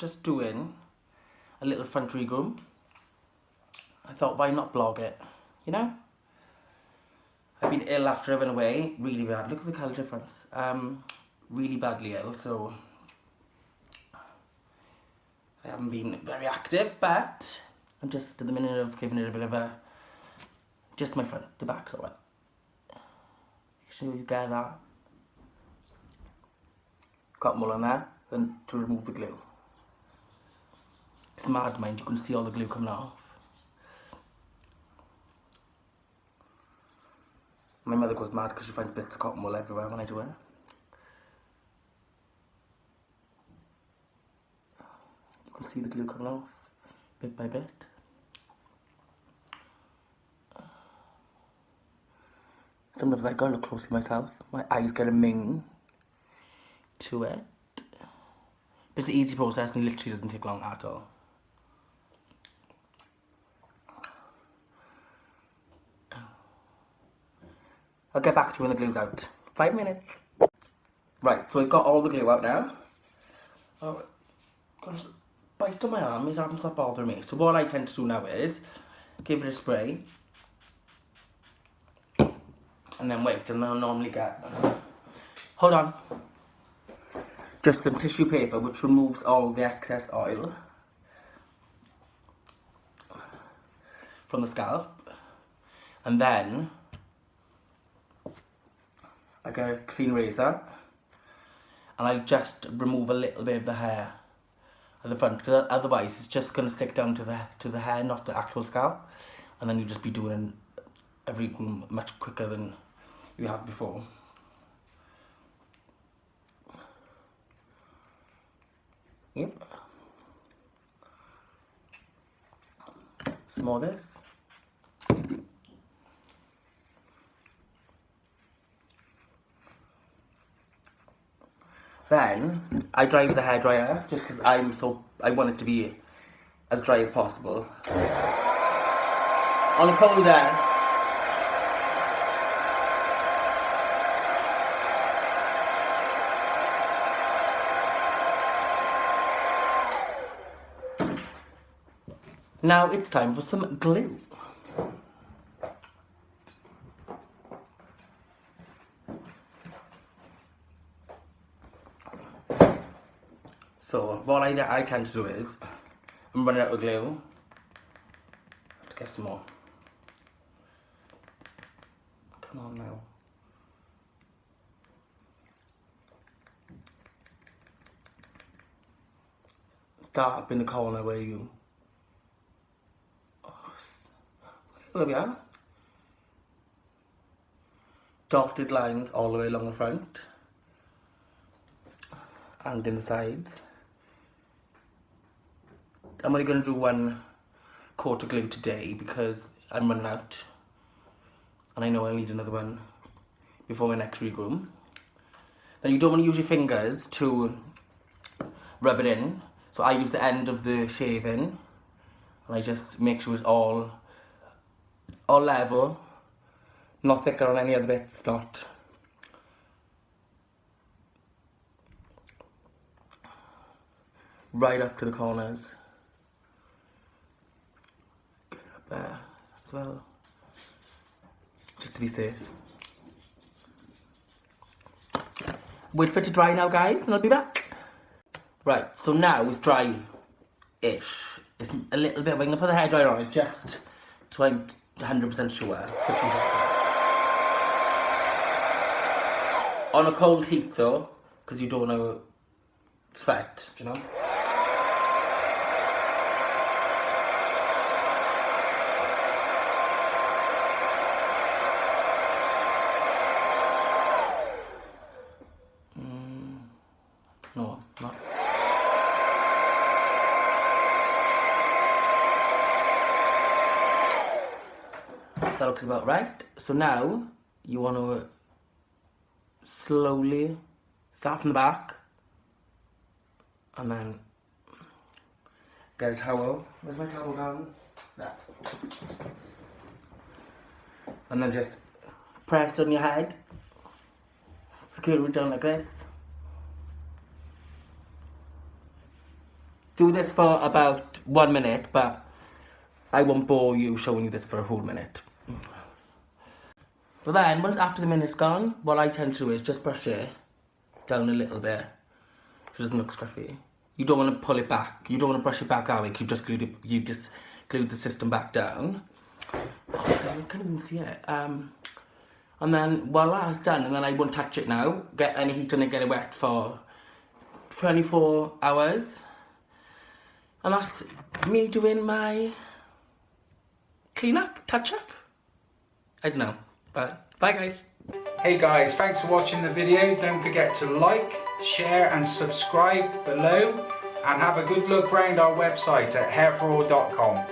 just doing a little front regroom. I thought, why not blog it, you know? I've been ill after I went away, really bad. Look at the colour difference. Really badly ill, so I haven't been very active, but I'm just in the minute of giving it a bit of a, just my front, the back's alright. Make sure you get that cotton wool on there, then to remove the glue. It's mad, mind, you can see all the glue coming off. My mother goes mad because she finds bits of cotton wool everywhere when I do it. You can see the glue coming off, bit by bit. Sometimes I gotta look closely myself. My eyes get a ming to it. But it's an easy process and literally doesn't take long at all. I'll get back to you when the glue's out. 5 minutes. Right, so I've got all the glue out now. Oh, got a bite on my arm, it hasn't stopped bothering me. So what I tend to do now is give it a spray. And then wait, and I'll normally get... Hold on. Just some tissue paper which removes all the excess oil from the scalp. And then I get a clean razor and I'll just remove a little bit of the hair at the front, because otherwise it's just going to stick down to the hair, not the actual scalp, and then you'll just be doing every groom much quicker than you have before. Yep. Some more of this. Then I dry with the hairdryer just because I want it to be as dry as possible. On a cold air. Now it's time for some glue. So what I tend to do is, I'm running out of glue. I have to get some more. Come on now. Start up in the corner where you... There we are. Dotted lines all the way along the front and in the sides. I'm only going to do one coat of glue today because I'm running out and I know I'll need another one before my next regroom. Then you don't want to use your fingers to rub it in, so I use the end of the shaving and I just make sure it's all level, not thicker on any other bits, not. Right up to the corners. Get it up there as well, just to be safe. Wait for it to dry now, guys, and I'll be back. Right, so now it's dry-ish. It's a little bit, we're going to put the hairdryer on it just so I'm 100% sure. For 2 seconds. On a cold heat though, because you don't want to sweat, you know? No, not. That looks about right. So now you want to slowly start from the back and then get a towel. Where's my towel gone? There. And then just press on your head, secure it down like this. do this for about 1 minute, but I won't bore you showing you this for a whole minute. But then, once after the minute's gone, what I tend to do is just brush it down a little bit so it doesn't look scruffy. You don't want to pull it back. You don't want to brush it back out because you just glued the system back down. Oh, I can't even see it. And then voila, it's done. And then I won't touch it now. Get any heat on it, get it wet for 24 hours. And that's me doing my clean up, touch up. I don't know, but bye guys. Hey guys, thanks for watching the video. Don't forget to like, share and subscribe below, and have a good look round our website at hairforall.com.